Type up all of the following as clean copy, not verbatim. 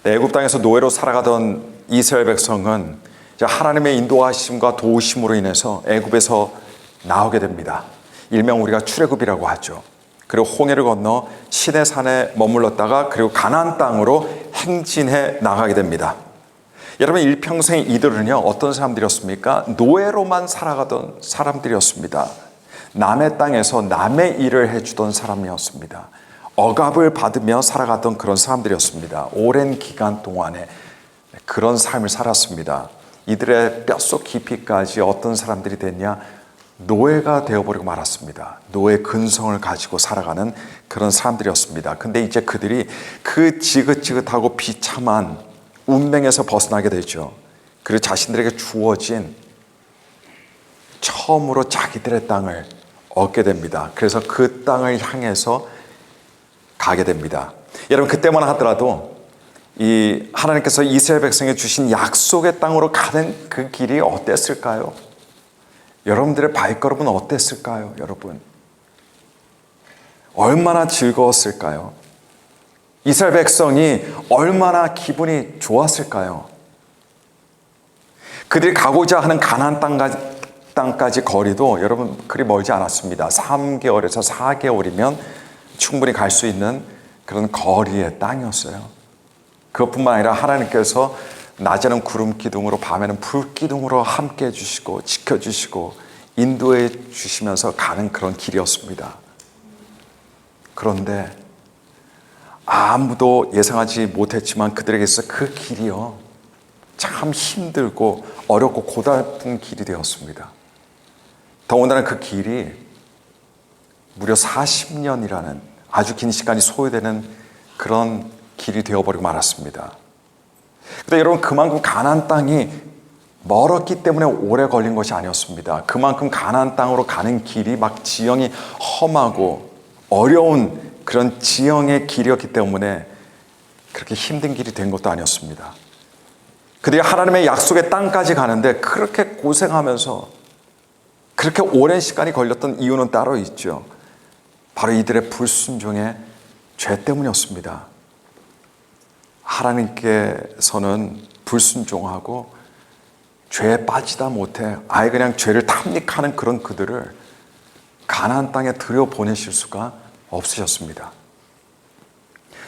애굽 땅에서 노예로 살아가던 이스라엘 백성은 이제 하나님의 인도하심과 도우심으로 인해서 애굽에서 나오게 됩니다. 일명 우리가 출애굽이라고 하죠. 그리고 홍해를 건너 시내산에 머물렀다가 그리고 가나안 땅으로 행진해 나가게 됩니다. 여러분, 일평생 이들은요, 어떤 사람들이었습니까? 노예로만 살아가던 사람들이었습니다. 남의 땅에서 남의 일을 해주던 사람이었습니다. 억압을 받으며 살아갔던 그런 사람들이었습니다. 오랜 기간 동안에 그런 삶을 살았습니다. 이들의 뼛속 깊이까지 어떤 사람들이 됐냐? 노예가 되어버리고 말았습니다. 노예 근성을 가지고 살아가는 그런 사람들이었습니다. 근데 이제 그들이 그 지긋지긋하고 비참한 운명에서 벗어나게 되죠. 그리고 자신들에게 주어진 처음으로 자기들의 땅을 얻게 됩니다. 그래서 그 땅을 향해서 가게 됩니다. 여러분, 그때만 하더라도 이 하나님께서 이스라엘 백성에 주신 약속의 땅으로 가는 그 길이 어땠을까요? 여러분들의 발걸음은 어땠을까요? 여러분, 얼마나 즐거웠을까요? 이스라엘 백성이 얼마나 기분이 좋았을까요? 그들이 가고자 하는 가나안 땅까지 거리도 여러분 그리 멀지 않았습니다. 3개월에서 4개월이면 충분히 갈 수 있는 그런 거리의 땅이었어요. 그것뿐만 아니라 하나님께서 낮에는 구름 기둥으로 밤에는 불 기둥으로 함께 해주시고 지켜주시고 인도해 주시면서 가는 그런 길이었습니다. 그런데 아무도 예상하지 못했지만 그들에게 있어 그 길이요, 참 힘들고 어렵고 고달픈 길이 되었습니다. 더군다나 그 길이 무려 40년이라는 아주 긴 시간이 소요되는 그런 길이 되어버리고 말았습니다. 근데 여러분, 그만큼 가나안 땅이 멀었기 때문에 오래 걸린 것이 아니었습니다. 그만큼 가나안 땅으로 가는 길이 막 지형이 험하고 어려운 그런 지형의 길이었기 때문에 그렇게 힘든 길이 된 것도 아니었습니다. 그들이 하나님의 약속의 땅까지 가는데 그렇게 고생하면서 그렇게 오랜 시간이 걸렸던 이유는 따로 있죠. 바로 이들의 불순종의 죄 때문이었습니다. 하나님께서는 불순종하고 죄에 빠지다 못해 아예 그냥 죄를 탐닉하는 그런 그들을 가나안 땅에 들여보내실 수가 없으셨습니다.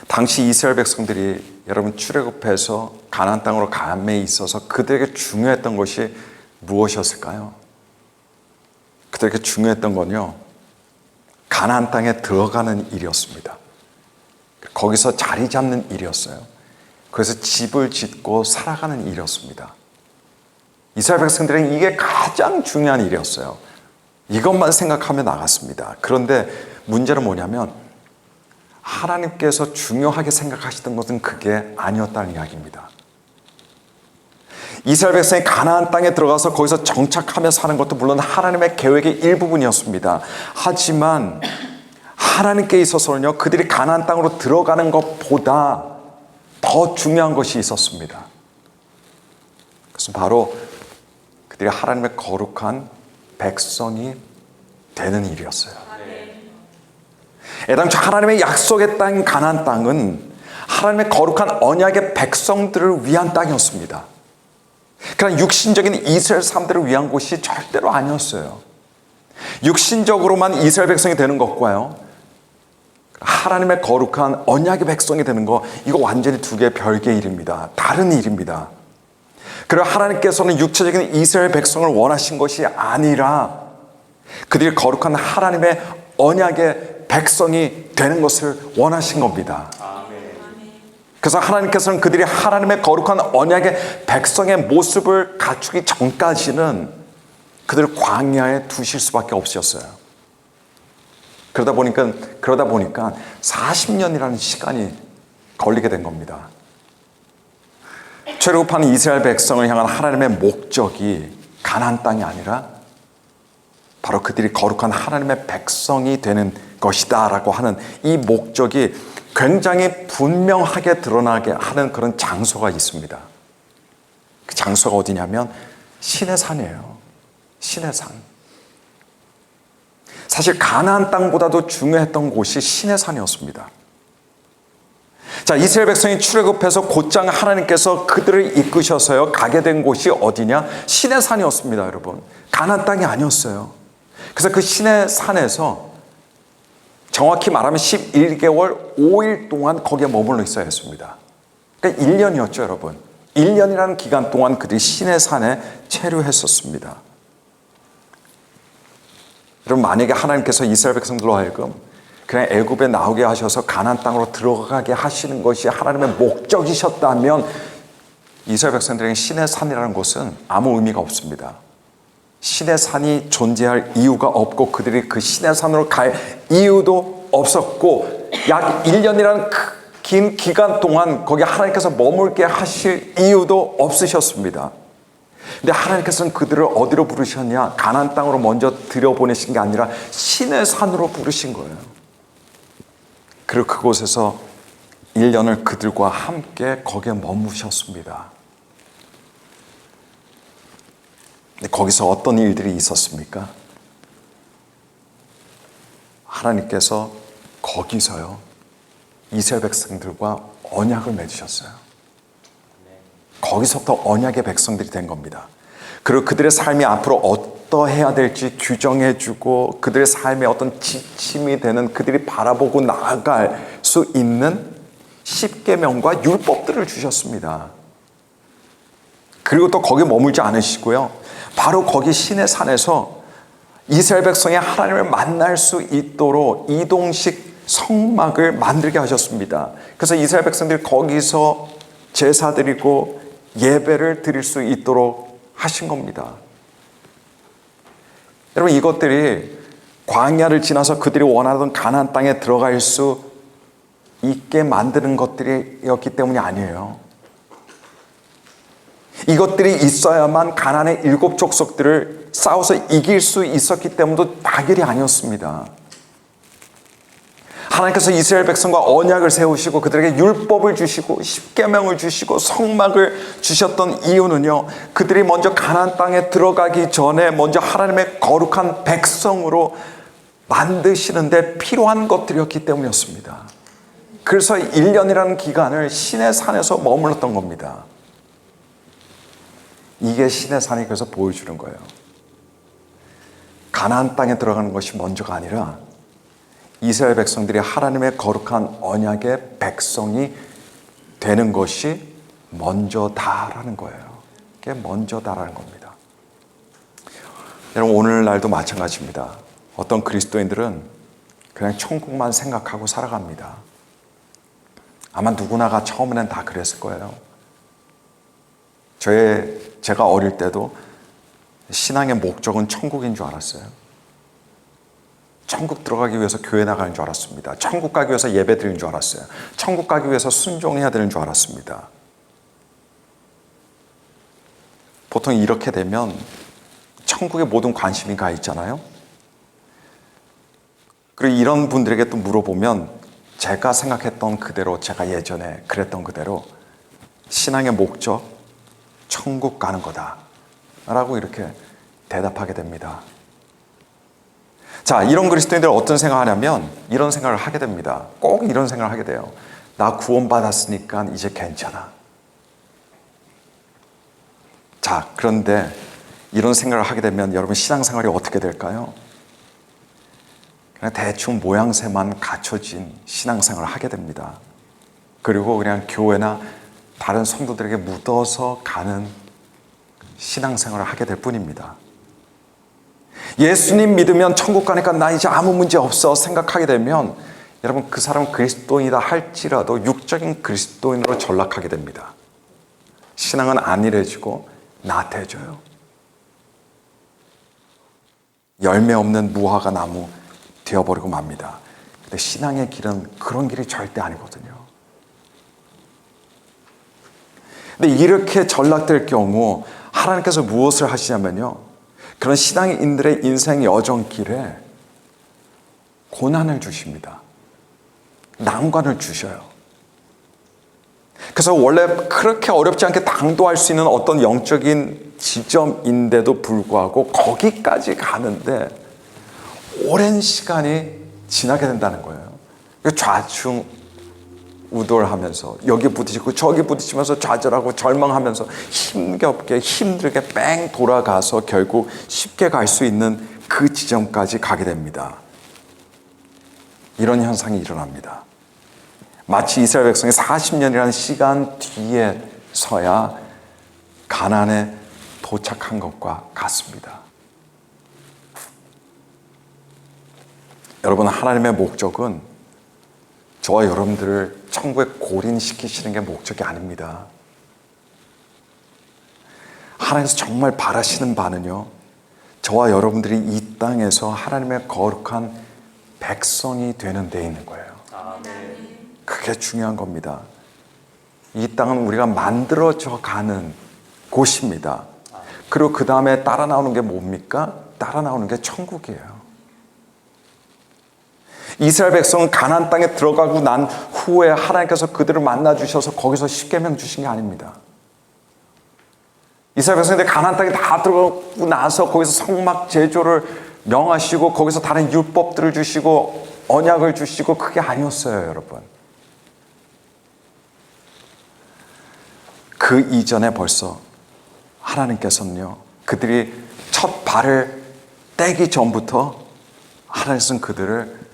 당시 이스라엘 백성들이 여러분 출애굽해서 가나안 땅으로 감에 있어서 그들에게 중요했던 것이 무엇이었을까요? 그들에게 중요했던 건요, 가나안 땅에 들어가는 일이었습니다. 거기서 자리 잡는 일이었어요. 그래서 집을 짓고 살아가는 일이었습니다. 이스라엘 백성들은 이게 가장 중요한 일이었어요. 이것만 생각하며 나갔습니다. 그런데 문제는 뭐냐면 하나님께서 중요하게 생각하시던 것은 그게 아니었다는 이야기입니다. 이스라엘 백성이 가나안 땅에 들어가서 거기서 정착하며 사는 것도 물론 하나님의 계획의 일부분이었습니다. 하지만 하나님께 있어서는요, 그들이 가나안 땅으로 들어가는 것보다 더 중요한 것이 있었습니다. 그것은 바로 그들이 하나님의 거룩한 백성이 되는 일이었어요. 애당초 하나님의 약속의 땅 가나안 땅은 하나님의 거룩한 언약의 백성들을 위한 땅이었습니다. 그러나 육신적인 이스라엘 사람들을 위한 곳이 절대로 아니었어요. 육신적으로만 이스라엘 백성이 되는 것과요, 하나님의 거룩한 언약의 백성이 되는 것, 이거 완전히 두 개의 별개의 일입니다. 다른 일입니다. 그리고 하나님께서는 육체적인 이스라엘 백성을 원하신 것이 아니라 그들이 거룩한 하나님의 언약의 백성이 되는 것을 원하신 겁니다. 그래서 하나님께서는 그들이 하나님의 거룩한 언약의 백성의 모습을 갖추기 전까지는 그들을 광야에 두실 수밖에 없으셨어요. 그러다 보니까 40년이라는 시간이 걸리게 된 겁니다. 출애굽하는 이스라엘 백성을 향한 하나님의 목적이 가나안 땅이 아니라 바로 그들이 거룩한 하나님의 백성이 되는 것이다라고 하는 이 목적이 굉장히 분명하게 드러나게 하는 그런 장소가 있습니다. 그 장소가 어디냐면 시내산이에요. 시내산. 사실 가나안 땅보다도 중요했던 곳이 시내산이었습니다. 자, 이스라엘 백성이 출애굽해서 곧장 하나님께서 그들을 이끄셔서요 가게 된 곳이 어디냐? 시내 산이었습니다, 여러분. 가나안 땅이 아니었어요. 그래서 그 시내 산에서 정확히 말하면 11개월 5일 동안 거기에 머물러 있어야 했습니다. 그러니까 1년이었죠, 여러분. 1년이라는 기간 동안 그들이 시내 산에 체류했었습니다. 여러분, 만약에 하나님께서 이스라엘 백성들로 하여금 그냥 애굽에 나오게 하셔서 가나안 땅으로 들어가게 하시는 것이 하나님의 목적이셨다면 이스라엘 백성들에게 시내 산이라는 곳은 아무 의미가 없습니다. 시내 산이 존재할 이유가 없고 그들이 그 시내 산으로 갈 이유도 없었고 약 1년이라는 긴 기간 동안 거기 하나님께서 머물게 하실 이유도 없으셨습니다. 근데 하나님께서는 그들을 어디로 부르셨냐? 가나안 땅으로 먼저 들여보내신 게 아니라 시내 산으로 부르신 거예요. 그리고 그곳에서 1년을 그들과 함께 거기에 머무셨습니다. 근데 거기서 어떤 일들이 있었습니까? 하나님께서 거기서요 이스라엘 백성들과 언약을 맺으셨어요. 거기서부터 언약의 백성들이 된 겁니다. 그리고 그들의 삶이 앞으로 어떠해야 될지 규정해주고 그들의 삶에 어떤 지침이 되는 그들이 바라보고 나아갈 수 있는 십계명과 율법들을 주셨습니다. 그리고 또 거기 머물지 않으시고요. 바로 거기 시내 산에서 이스라엘 백성이 하나님을 만날 수 있도록 이동식 성막을 만들게 하셨습니다. 그래서 이스라엘 백성들이 거기서 제사 드리고 예배를 드릴 수 있도록 하신 겁니다. 여러분, 이것들이 광야를 지나서 그들이 원하던 가나안 땅에 들어갈 수 있게 만드는 것들이었기 때문이 아니에요. 이것들이 있어야만 가나안의 7 족속들을 싸워서 이길 수 있었기 때문도 다결이 아니었습니다. 하나님께서 이스라엘 백성과 언약을 세우시고 그들에게 율법을 주시고 십계명을 주시고 성막을 주셨던 이유는요, 그들이 먼저 가나안 땅에 들어가기 전에 먼저 하나님의 거룩한 백성으로 만드시는데 필요한 것들이었기 때문이었습니다. 그래서 1년이라는 기간을 시내 산에서 머물렀던 겁니다. 이게 시내 산이 그래서 보여주는 거예요. 가나안 땅에 들어가는 것이 먼저가 아니라 이스라엘 백성들이 하나님의 거룩한 언약의 백성이 되는 것이 먼저다라는 거예요. 그게 먼저다라는 겁니다. 여러분, 오늘날도 마찬가지입니다. 어떤 그리스도인들은 그냥 천국만 생각하고 살아갑니다. 아마 누구나가 처음에는 다 그랬을 거예요. 제가 어릴 때도 신앙의 목적은 천국인 줄 알았어요. 천국 들어가기 위해서 교회 나가는 줄 알았습니다. 천국 가기 위해서 예배 드리는 줄 알았어요. 천국 가기 위해서 순종해야 되는 줄 알았습니다. 보통 이렇게 되면 천국에 모든 관심이 가 있잖아요. 그리고 이런 분들에게 또 물어보면 제가 생각했던 그대로, 제가 예전에 그랬던 그대로 신앙의 목적, 천국 가는 거다 라고 이렇게 대답하게 됩니다. 자, 이런 그리스도인들 어떤 생각을 하냐면 이런 생각을 하게 됩니다. 꼭 이런 생각을 하게 돼요. 나 구원받았으니까 이제 괜찮아. 자, 그런데 이런 생각을 하게 되면 여러분 신앙생활이 어떻게 될까요? 그냥 대충 모양새만 갖춰진 신앙생활을 하게 됩니다. 그리고 그냥 교회나 다른 성도들에게 묻어서 가는 신앙생활을 하게 될 뿐입니다. 예수님 믿으면 천국 가니까 나 이제 아무 문제 없어 생각하게 되면 여러분 그 사람은 그리스도인이다 할지라도 육적인 그리스도인으로 전락하게 됩니다. 신앙은 안일해지고 나태해져요. 열매 없는 무화과 나무 되어버리고 맙니다. 근데 신앙의 길은 그런 길이 절대 아니거든요. 근데 이렇게 전락될 경우 하나님께서 무엇을 하시냐면요, 그런 신앙인들의 인생 여정길에 고난을 주십니다. 난관을 주셔요. 그래서 원래 그렇게 어렵지 않게 당도할 수 있는 어떤 영적인 지점인데도 불구하고 거기까지 가는데 오랜 시간이 지나게 된다는 거예요. 좌충 우돌하면서 여기 부딪히고 저기 부딪히면서 좌절하고 절망하면서 힘겹게 힘들게 뺑 돌아가서 결국 쉽게 갈 수 있는 그 지점까지 가게 됩니다. 이런 현상이 일어납니다. 마치 이스라엘 백성이 40년이라는 시간 뒤에서야 가나안에 도착한 것과 같습니다. 여러분, 하나님의 목적은 저와 여러분들을 천국에 고린시키시는 게 목적이 아닙니다. 하나님께서 정말 바라시는 바는요, 저와 여러분들이 이 땅에서 하나님의 거룩한 백성이 되는 데 있는 거예요. 그게 중요한 겁니다. 이 땅은 우리가 만들어져 가는 곳입니다. 그리고 그 다음에 따라 나오는 게 뭡니까? 따라 나오는 게 천국이에요. 이스라엘 백성은 가나안 땅에 들어가고 난 후에 하나님께서 그들을 만나 주셔서 거기서 십계명 주신 게 아닙니다. 이스라엘 백성들이 가나안 땅에 다 들어가고 나서 거기서 성막 제조를 명하시고 거기서 다른 율법들을 주시고 언약을 주시고 그게 아니었어요, 여러분. 그 이전에 벌써 하나님께서는요, 그들이 첫 발을 떼기 전부터 하나님께서는 그들을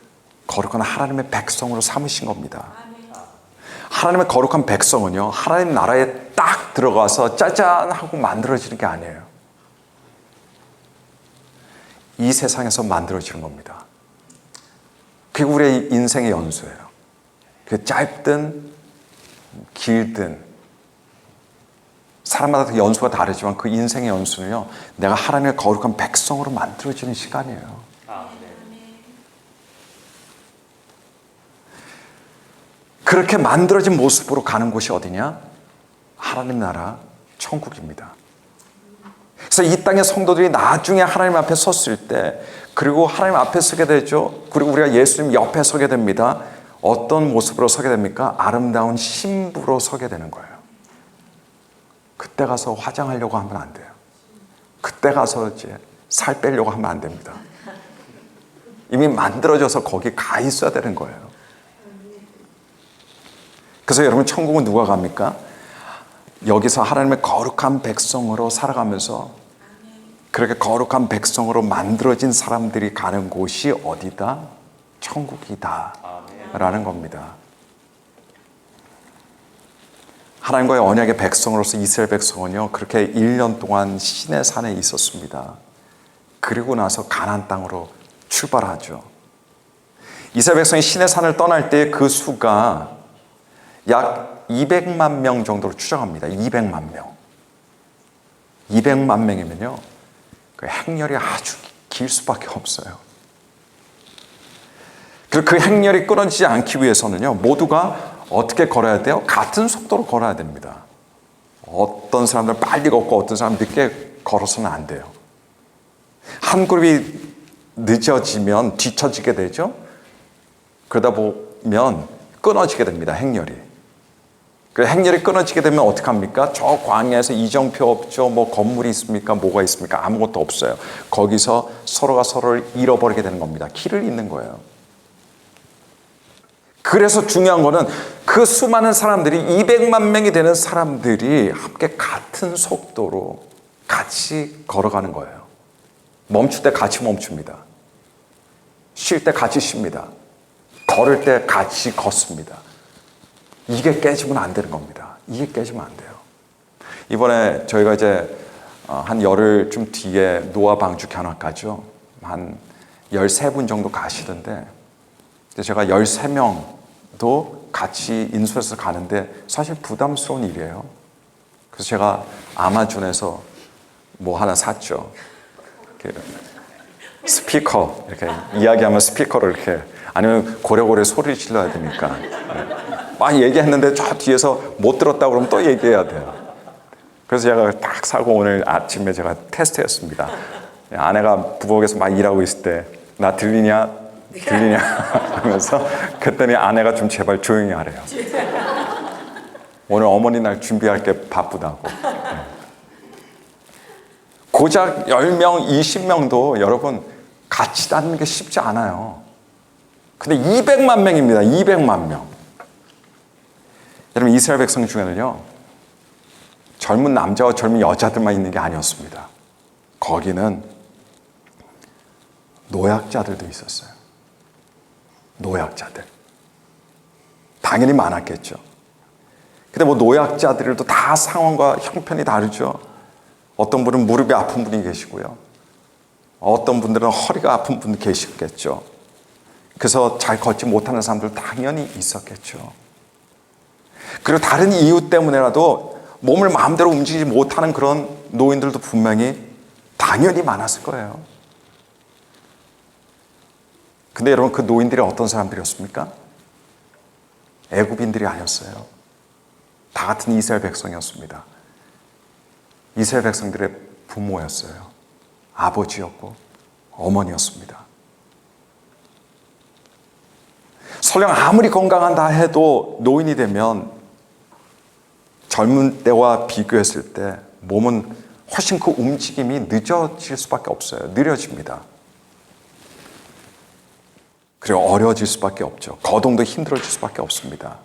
거룩한 하나님의 백성으로 삼으신 겁니다. 하나님의 거룩한 백성은요, 하나님 나라에 딱 들어가서 짜잔 하고 만들어지는 게 아니에요. 이 세상에서 만들어지는 겁니다. 그게 우리의 인생의 연수예요. 그게 짧든 길든 사람마다 연수가 다르지만 그 인생의 연수는요, 내가 하나님의 거룩한 백성으로 만들어지는 시간이에요. 그렇게 만들어진 모습으로 가는 곳이 어디냐? 하나님 나라 천국입니다. 그래서 이 땅의 성도들이 나중에 하나님 앞에 섰을 때, 그리고 하나님 앞에 서게 되죠. 그리고 우리가 예수님 옆에 서게 됩니다. 어떤 모습으로 서게 됩니까? 아름다운 신부로 서게 되는 거예요. 그때 가서 화장하려고 하면 안 돼요. 그때 가서 이제 살 빼려고 하면 안 됩니다. 이미 만들어져서 거기 가 있어야 되는 거예요. 그래서 여러분, 천국은 누가 갑니까? 여기서 하나님의 거룩한 백성으로 살아가면서 그렇게 거룩한 백성으로 만들어진 사람들이 가는 곳이 어디다? 천국이다 라는 겁니다. 하나님과의 언약의 백성으로서 이스라엘 백성은요, 그렇게 1년 동안 시내 산에 있었습니다. 그리고 나서 가나안 땅으로 출발하죠. 이스라엘 백성이 시내 산을 떠날 때 그 수가 약 200만 명 정도로 추정합니다. 200만 명. 200만 명이면요, 그 행렬이 아주 길 수밖에 없어요. 그리고 그 행렬이 끊어지지 않기 위해서는요, 모두가 어떻게 걸어야 돼요? 같은 속도로 걸어야 됩니다. 어떤 사람들은 빨리 걷고 어떤 사람은 늦게 걸어서는 안 돼요. 한 그룹이 늦어지면 뒤처지게 되죠. 그러다 보면 끊어지게 됩니다, 행렬이. 그 행렬이 끊어지게 되면 어떡합니까? 저 광야에서 이정표 없죠. 뭐 건물이 있습니까? 뭐가 있습니까? 아무것도 없어요. 거기서 서로가 서로를 잃어버리게 되는 겁니다. 길을 잃는 거예요. 그래서 중요한 거는 그 수많은 사람들이 200만 명이 되는 사람들이 함께 같은 속도로 같이 걸어가는 거예요. 멈출 때 같이 멈춥니다. 쉴 때 같이 쉽니다. 걸을 때 같이 걷습니다. 이게 깨지면 안 되는 겁니다. 이게 깨지면 안 돼요. 이번에 저희가 이제 한 열흘쯤 뒤에 노아 방주 견학 가죠. 한 13분 정도 가시던데, 제가 13명도 같이 인수해서 가는데 사실 부담스러운 일이에요. 그래서 제가 아마존에서 뭐 하나 샀죠. 스피커, 이렇게 이야기하면 스피커를 이렇게, 아니면 고래고래 소리를 질러야 되니까. 막 얘기했는데 저 뒤에서 못 들었다고 그러면 또 얘기해야 돼요. 그래서 제가 딱 사고 오늘 아침에 제가 테스트했습니다. 아내가 부엌에서 막 일하고 있을 때 나 들리냐? 들리냐? 하면서 그랬더니 아내가 좀 제발 조용히 하래요. 오늘 어머니 날 준비할 게 바쁘다고. 고작 10명, 20명도 여러분 같이 다니는 게 쉽지 않아요. 근데 200만 명입니다. 200만 명. 여러분, 이스라엘 백성 중에는요, 젊은 남자와 젊은 여자들만 있는 게 아니었습니다. 거기는 노약자들도 있었어요. 노약자들. 당연히 많았겠죠. 근데 뭐 노약자들도 다 상황과 형편이 다르죠. 어떤 분은 무릎이 아픈 분이 계시고요. 어떤 분들은 허리가 아픈 분이 계시겠죠. 그래서 잘 걷지 못하는 사람들 당연히 있었겠죠. 그리고 다른 이유 때문에라도 몸을 마음대로 움직이지 못하는 그런 노인들도 분명히 당연히 많았을 거예요. 근데 여러분, 그 노인들이 어떤 사람들이었습니까? 애굽인들이 아니었어요. 다 같은 이스라엘 백성이었습니다. 이스라엘 백성들의 부모였어요. 아버지였고 어머니였습니다. 설령 아무리 건강한다 해도 노인이 되면 젊은 때와 비교했을 때 몸은 훨씬 그 움직임이 늦어질 수밖에 없어요. 느려집니다. 그리고 어려워질 수밖에 없죠. 거동도 힘들어질 수밖에 없습니다.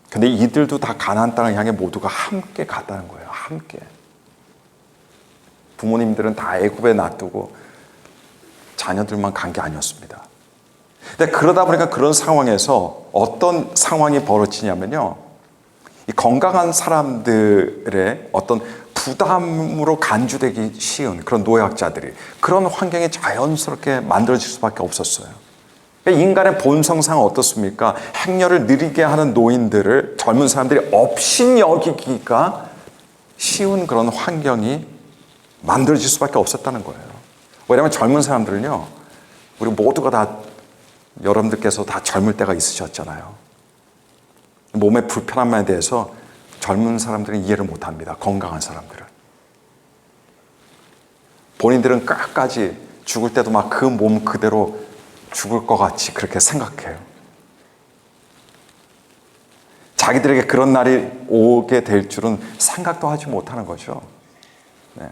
근데 이들도 다 가나안 땅을 향해 모두가 함께 갔다는 거예요. 함께. 부모님들은 다 애굽에 놔두고 자녀들만 간 게 아니었습니다. 근데 그러다 보니까 그런 상황에서 어떤 상황이 벌어지냐면요, 이 건강한 사람들의 어떤 부담으로 간주되기 쉬운 그런 노약자들이 그런 환경이 자연스럽게 만들어질 수밖에 없었어요. 인간의 본성상 어떻습니까? 행렬을 느리게 하는 노인들을 젊은 사람들이 업신여기기가 쉬운 그런 환경이 만들어질 수밖에 없었다는 거예요. 왜냐하면 젊은 사람들은요, 우리 모두가 다, 여러분들께서 다 젊을 때가 있으셨잖아요. 몸의 불편함에 대해서 젊은 사람들은 이해를 못합니다. 건강한 사람들은. 본인들은 끝까지 죽을 때도 막 그 몸 그대로 죽을 것 같이 그렇게 생각해요. 자기들에게 그런 날이 오게 될 줄은 생각도 하지 못하는 거죠. 네.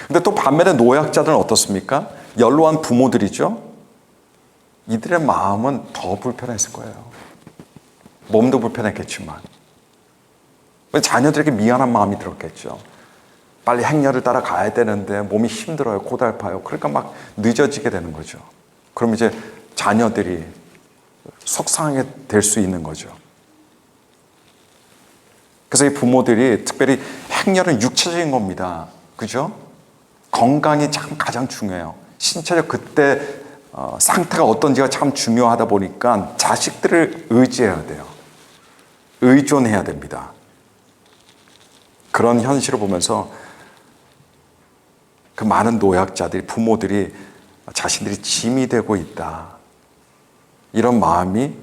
근데 또 반면에 노약자들은 어떻습니까? 연로한 부모들이죠. 이들의 마음은 더 불편했을 거예요. 몸도 불편했겠지만 자녀들에게 미안한 마음이 들었겠죠. 빨리 행렬을 따라 가야 되는데 몸이 힘들어요. 고달파요. 그러니까 막 늦어지게 되는 거죠. 그럼 이제 자녀들이 속상하게 될 수 있는 거죠. 그래서 이 부모들이 특별히 행렬은 육체적인 겁니다. 그죠? 건강이 참 가장 중요해요. 신체적 그때 상태가 어떤지가 참 중요하다 보니까 자식들을 의지해야 돼요. 의존해야 됩니다. 그런 현실을 보면서 그 많은 노약자들이, 부모들이 자신들이 짐이 되고 있다, 이런 마음이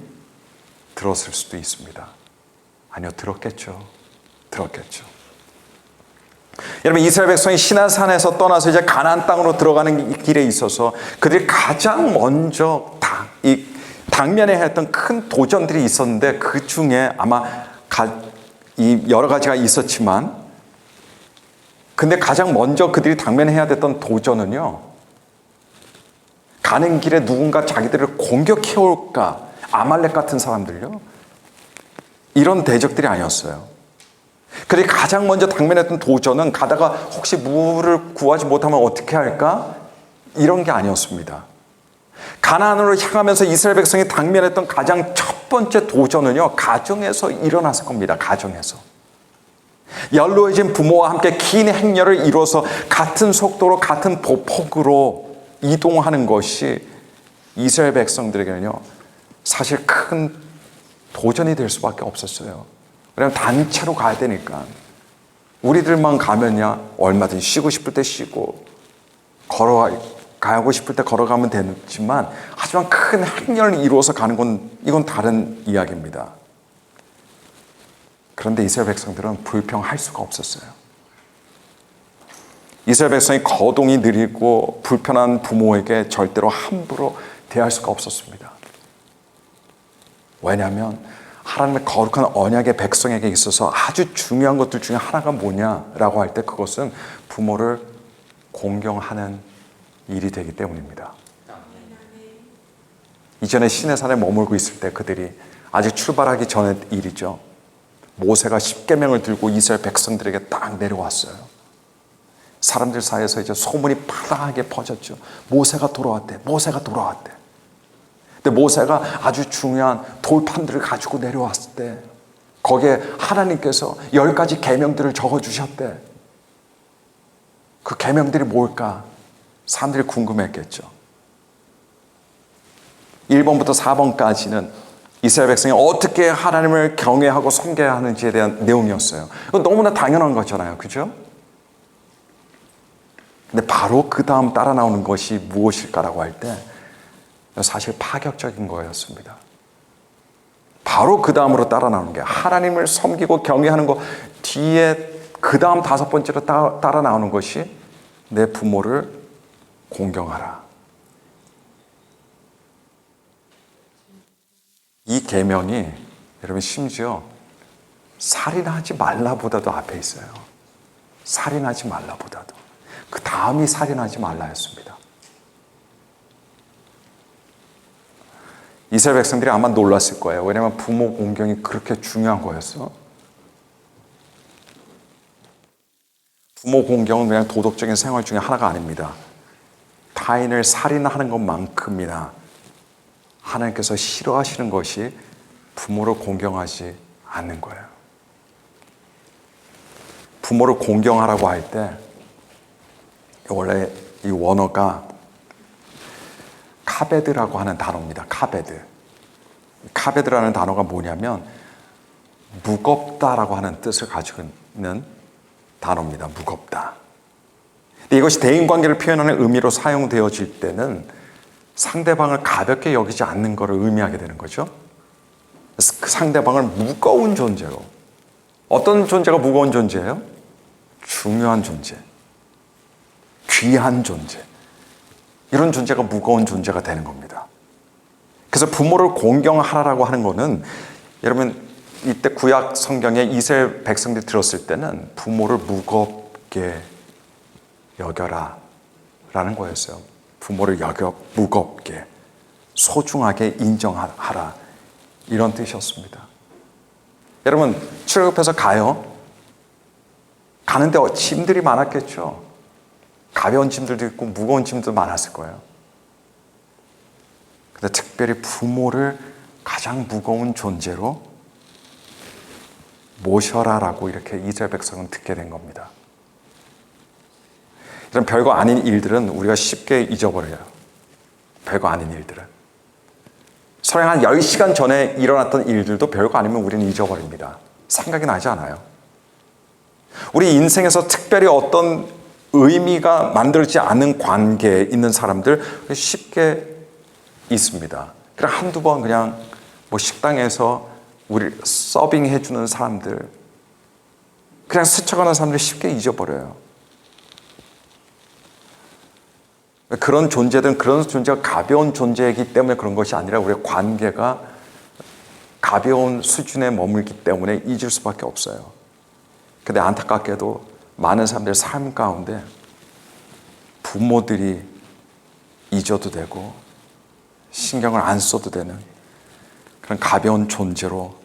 들었을 수도 있습니다. 아니요, 들었겠죠. 여러분, 이스라엘 백성이 시내산에서 떠나서 이제 가나안 땅으로 들어가는 이 길에 있어서 그들이 가장 먼저 당면에 했던 큰 도전들이 있었는데, 그 중에 아마 여러 가지가 있었지만, 근데 가장 먼저 그들이 당면해야 됐던 도전은요, 가는 길에 누군가 자기들을 공격해올까, 아말렉 같은 사람들요, 이런 대적들이 아니었어요. 그들이 가장 먼저 당면했던 도전은 가다가 혹시 물을 구하지 못하면 어떻게 할까, 이런 게 아니었습니다. 가나안으로 향하면서 이스라엘 백성이 당면했던 가장 첫 번째 도전은요, 가정에서 일어났을 겁니다. 가정에서. 연로해진 부모와 함께 긴 행렬을 이루어서 같은 속도로 같은 보폭으로 이동하는 것이 이스라엘 백성들에게는요, 사실 큰 도전이 될 수밖에 없었어요. 왜냐하면 단체로 가야 되니까. 우리들만 가면야 얼마든지 쉬고 싶을 때 쉬고 가고 싶을 때 걸어가면 되지만, 하지만 큰 행렬을 이루어서 가는 건 이건 다른 이야기입니다. 그런데 이스라엘 백성들은 불평할 수가 없었어요. 이스라엘 백성이 거동이 느리고 불편한 부모에게 절대로 함부로 대할 수가 없었습니다. 왜냐하면 하나님의 거룩한 언약의 백성에게 있어서 아주 중요한 것들 중에 하나가 뭐냐라고 할 때 그것은 부모를 공경하는 일이 되기 때문입니다. 이전에 시내산에 머물고 있을 때 그들이 아직 출발하기 전의 일이죠. 모세가 십계명을 들고 이스라엘 백성들에게 딱 내려왔어요. 사람들 사이에서 이제 소문이 파다하게 퍼졌죠. 모세가 돌아왔대. 모세가 돌아왔대. 근데 모세가 아주 중요한 돌판들을 가지고 내려왔을 때 거기에 하나님께서 10가지 계명들을 적어주셨대. 그 계명들이 뭘까? 사람들이 궁금했겠죠. 1번부터 4번까지는 이스라엘 백성이 어떻게 하나님을 경외하고 섬겨야 하는지에 대한 내용이었어요. 이건 너무나 당연한 거잖아요. 그죠? 근데 바로 그 다음 따라 나오는 것이 무엇일까라고 할 때 사실 파격적인 거였습니다. 바로 그 다음으로 따라 나오는 게 하나님을 섬기고 경외하는 것 뒤에 그 다음 5번째로 따라 나오는 것이 내 부모를 공경하라. 이 계명이 여러분 심지어 살인하지 말라보다도 앞에 있어요. 살인하지 말라보다도. 그 다음이 살인하지 말라였습니다. 이스라엘 백성들이 아마 놀랐을 거예요. 왜냐하면 부모 공경이 그렇게 중요한 거였어. 부모 공경은 그냥 도덕적인 생활 중에 하나가 아닙니다. 타인을 살인하는 것만큼이나 하나님께서 싫어하시는 것이 부모를 공경하지 않는 거예요. 부모를 공경하라고 할 때 원래 이 원어가 카베드라고 하는 단어입니다. 카베드. 카베드라는 단어가 뭐냐면 무겁다라고 하는 뜻을 가지고 있는 단어입니다. 무겁다. 근데 이것이 대인관계를 표현하는 의미로 사용되어질 때는 상대방을 가볍게 여기지 않는 것을 의미하게 되는 거죠. 그 상대방을 무거운 존재로. 어떤 존재가 무거운 존재예요? 중요한 존재. 귀한 존재. 이런 존재가 무거운 존재가 되는 겁니다. 그래서 부모를 공경하라고 하는 것은 여러분 이때 구약 성경에 이스라엘 백성들이 들었을 때는 부모를 무겁게 여겨라 라는 거였어요. 부모를 무겁게 소중하게 인정하라 이런 뜻이었습니다. 여러분 출애굽해서 가요. 가는데 짐들이 많았겠죠. 가벼운 짐들도 있고 무거운 짐도 많았을 거예요. 근데 특별히 부모를 가장 무거운 존재로 모셔라라고 이렇게 이스라엘 백성은 듣게 된 겁니다. 이런 별거 아닌 일들은 우리가 쉽게 잊어버려요. 별거 아닌 일들은. 설령 한 10시간 전에 일어났던 일들도 별거 아니면 우리는 잊어버립니다. 생각이 나지 않아요. 우리 인생에서 특별히 어떤 의미가 만들지 않은 관계에 있는 사람들 쉽게 있습니다. 그냥 한두 번 그냥 뭐 식당에서 우리 서빙해 주는 사람들 그냥 스쳐가는 사람들 쉽게 잊어버려요. 그런 존재들은 그런 존재가 가벼운 존재이기 때문에 그런 것이 아니라 우리의 관계가 가벼운 수준에 머물기 때문에 잊을 수밖에 없어요. 근데 안타깝게도 많은 사람들의 삶 가운데 부모들이 잊어도 되고 신경을 안 써도 되는 그런 가벼운 존재로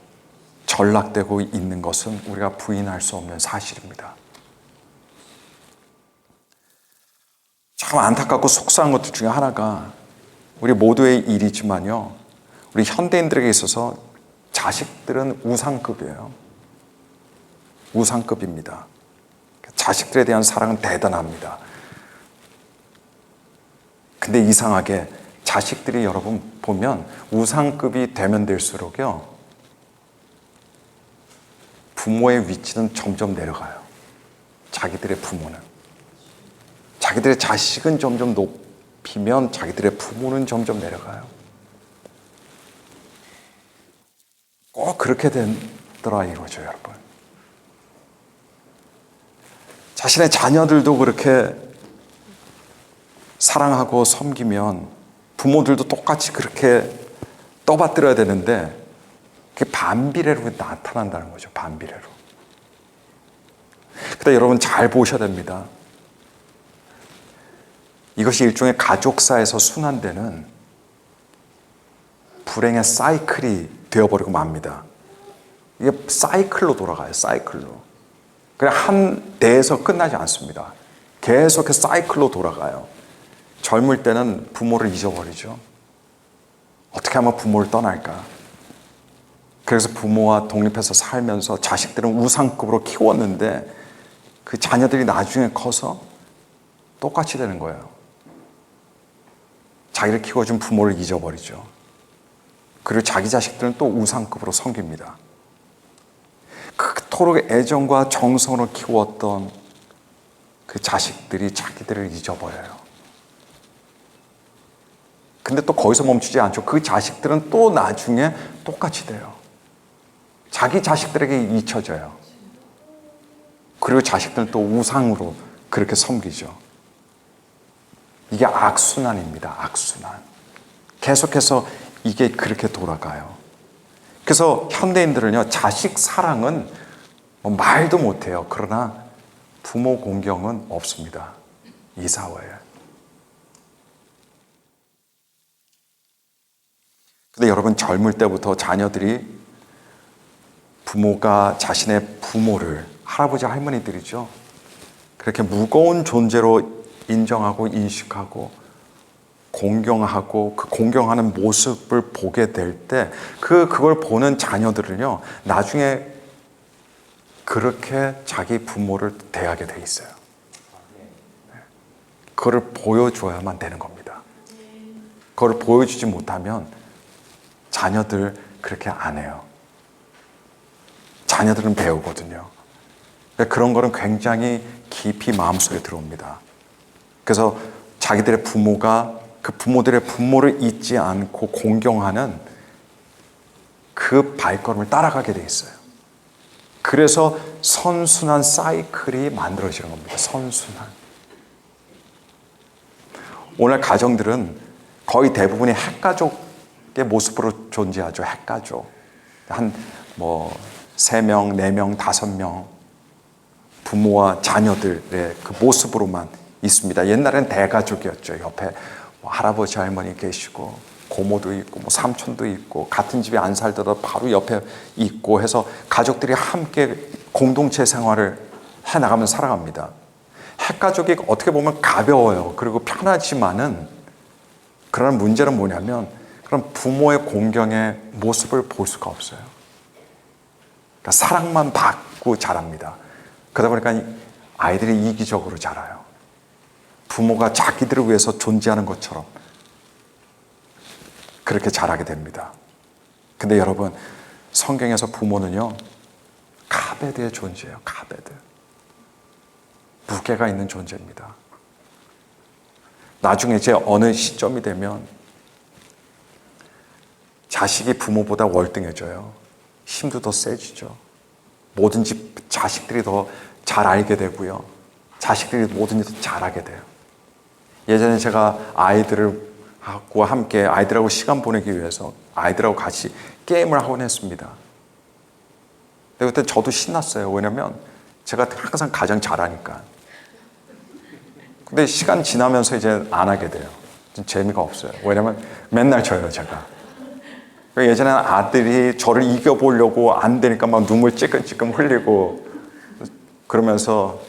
전락되고 있는 것은 우리가 부인할 수 없는 사실입니다. 참 안타깝고 속상한 것들 중에 하나가 우리 모두의 일이지만요. 우리 현대인들에게 있어서 자식들은 우상급이에요. 우상급입니다. 자식들에 대한 사랑은 대단합니다. 근데 이상하게 자식들이 여러분 보면 우상급이 되면 될수록요. 부모의 위치는 점점 내려가요. 자기들의 부모는. 자기들의 자식은 점점 높이면 자기들의 부모는 점점 내려가요. 꼭 그렇게 되더라 이거죠, 여러분. 자신의 자녀들도 그렇게 사랑하고 섬기면 부모들도 똑같이 그렇게 떠받들어야 되는데 그게 반비례로 나타난다는 거죠. 반비례로. 근데 여러분 잘 보셔야 됩니다. 이것이 일종의 가족사에서 순환되는 불행의 사이클이 되어버리고 맙니다. 이게 사이클로 돌아가요. 사이클로. 그냥 한 대에서 끝나지 않습니다. 계속해서 사이클로 돌아가요. 젊을 때는 부모를 잊어버리죠. 어떻게 하면 부모를 떠날까? 그래서 부모와 독립해서 살면서 자식들은 우상급으로 키웠는데 그 자녀들이 나중에 커서 똑같이 되는 거예요. 자기를 키워준 부모를 잊어버리죠. 그리고 자기 자식들은 또 우상급으로 섬깁니다. 그토록 애정과 정성으로 키웠던 그 자식들이 자기들을 잊어버려요. 근데 또 거기서 멈추지 않죠. 그 자식들은 또 나중에 똑같이 돼요. 자기 자식들에게 잊혀져요. 그리고 자식들은 또 우상으로 그렇게 섬기죠. 이게 악순환입니다. 악순환. 계속해서 이게 그렇게 돌아가요. 그래서 현대인들은요, 자식 사랑은 말도 못해요. 그러나 부모 공경은 없습니다. 이 사회에. 근데 여러분, 젊을 때부터 자녀들이 부모가 자신의 부모를, 할아버지 할머니들이죠, 그렇게 무거운 존재로 인정하고 인식하고 공경하고 그 공경하는 모습을 보게 될 때 그걸 보는 자녀들은요, 나중에 그렇게 자기 부모를 대하게 돼 있어요. 그걸 보여줘야만 되는 겁니다. 그걸 보여주지 못하면 자녀들 그렇게 안 해요. 자녀들은 배우거든요. 그런 거는 굉장히 깊이 마음속에 들어옵니다. 그래서 자기들의 부모가 그 부모들의 부모를 잊지 않고 공경하는 그 발걸음을 따라가게 돼 있어요. 그래서 선순환 사이클이 만들어지는 겁니다. 선순환. 오늘 가정들은 거의 대부분이 핵가족의 모습으로 존재하죠. 핵가족. 한 3명, 4명, 5명 부모와 자녀들의 그 모습으로만 있습니다. 옛날엔 대가족이었죠. 옆에 할아버지 할머니 계시고 고모도 있고 삼촌도 있고 같은 집에 안 살더라도 바로 옆에 있고 해서 가족들이 함께 공동체 생활을 해나가면서 살아갑니다. 핵가족이 어떻게 보면 가벼워요. 그리고 편하지만은 그런 문제는 뭐냐면 그런 부모의 공경의 모습을 볼 수가 없어요. 그러니까 사랑만 받고 자랍니다. 그러다 보니까 아이들이 이기적으로 자라요. 부모가 자기들을 위해서 존재하는 것처럼 그렇게 자라게 됩니다. 근데 여러분, 성경에서 부모는요, 카베드의 존재예요. 카베드. 무게가 있는 존재입니다. 나중에 이제 어느 시점이 되면 자식이 부모보다 월등해져요. 힘도 더 세지죠. 뭐든지 자식들이 더 잘 알게 되고요. 자식들이 뭐든지 더 잘하게 돼요. 예전에 제가 아이들하고 함께 아이들하고 시간 보내기 위해서 아이들하고 같이 게임을 하곤 했습니다. 근데 그때 저도 신났어요. 왜냐면 제가 항상 가장 잘하니까. 근데 시간 지나면서 이제 안 하게 돼요. 좀 재미가 없어요. 왜냐면 맨날 져요, 제가. 예전에는 아들이 저를 이겨보려고 안 되니까 막 눈물 찔끔찔끔 흘리고 그러면서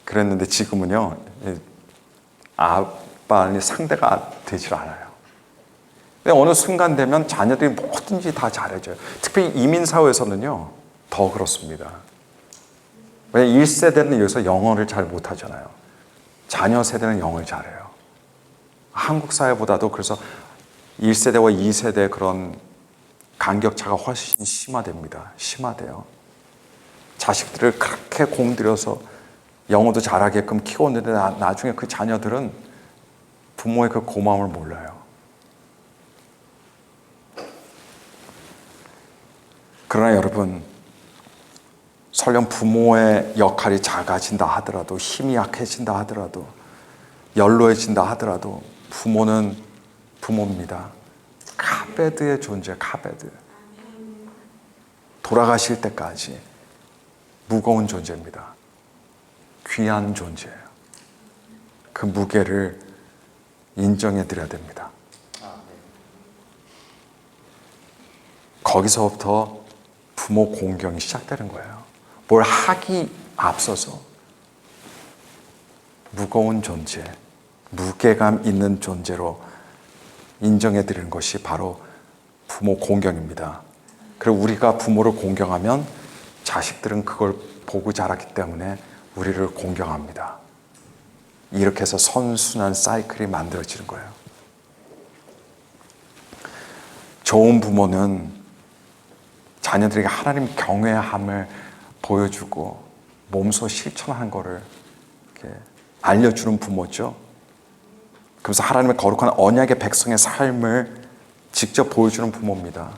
그랬는데 지금은요, 아빠는 상대가 되질 않아요. 근데 어느 순간 되면 자녀들이 뭐든지 다 잘해줘요. 특히 이민사회에서는요, 더 그렇습니다. 왜냐면 1세대는 여기서 영어를 잘 못하잖아요. 자녀 세대는 영어를 잘해요. 한국 사회보다도 그래서 1세대와 2세대 그런 간격차가 훨씬 심화됩니다. 심화돼요. 자식들을 그렇게 공들여서 영어도 잘하게끔 키웠는데 나중에 그 자녀들은 부모의 그 고마움을 몰라요. 그러나 여러분, 설령 부모의 역할이 작아진다 하더라도, 힘이 약해진다 하더라도, 연로해진다 하더라도 부모는 부모입니다. 카베드의 존재, 카베드. 돌아가실 때까지 무거운 존재입니다. 귀한 존재예요. 그 무게를 인정해 드려야 됩니다. 거기서부터 부모 공경이 시작되는 거예요. 뭘 하기 앞서서 무거운 존재, 무게감 있는 존재로 인정해 드리는 것이 바로 부모 공경입니다. 그리고 우리가 부모를 공경하면 자식들은 그걸 보고 자랐기 때문에 우리를 공경합니다. 이렇게 해서 선순환 사이클이 만들어지는 거예요. 좋은 부모는 자녀들에게 하나님 경외함을 보여주고 몸소 실천하는 것을 이렇게 알려주는 부모죠. 그래서 하나님의 거룩한 언약의 백성의 삶을 직접 보여주는 부모입니다.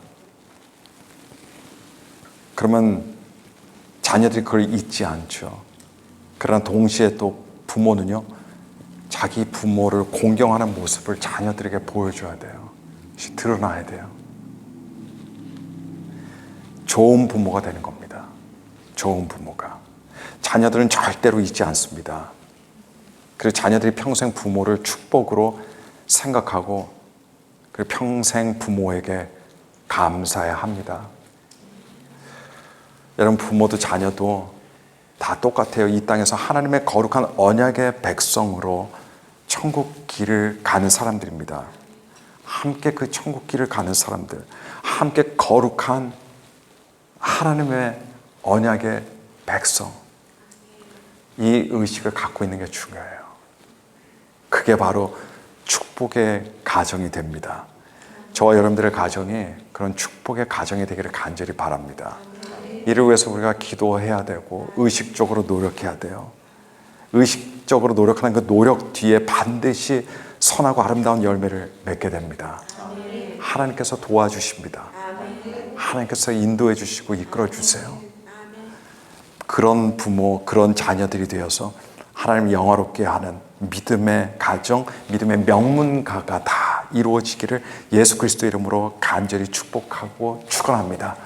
그러면 자녀들이 그걸 잊지 않죠. 그러나 동시에 또 부모는요, 자기 부모를 공경하는 모습을 자녀들에게 보여줘야 돼요. 드러나야 돼요. 좋은 부모가 되는 겁니다. 좋은 부모가. 자녀들은 절대로 잊지 않습니다. 그리고 자녀들이 평생 부모를 축복으로 생각하고 그리고 평생 부모에게 감사해야 합니다. 여러분, 부모도 자녀도 다 똑같아요. 이 땅에서 하나님의 거룩한 언약의 백성으로 천국 길을 가는 사람들입니다. 함께 그 천국 길을 가는 사람들, 함께 거룩한 하나님의 언약의 백성, 이 의식을 갖고 있는 게 중요해요. 그게 바로 축복의 가정이 됩니다. 저와 여러분들의 가정이 그런 축복의 가정이 되기를 간절히 바랍니다. 이를 위해서 우리가 기도해야 되고 의식적으로 노력해야 돼요. 의식적으로 노력하는 그 노력 뒤에 반드시 선하고 아름다운 열매를 맺게 됩니다. 하나님께서 도와주십니다. 하나님께서 인도해 주시고 이끌어 주세요. 그런 부모, 그런 자녀들이 되어서 하나님을 영화롭게 하는 믿음의 가정, 믿음의 명문가가 다 이루어지기를 예수 그리스도 이름으로 간절히 축복하고 축원합니다.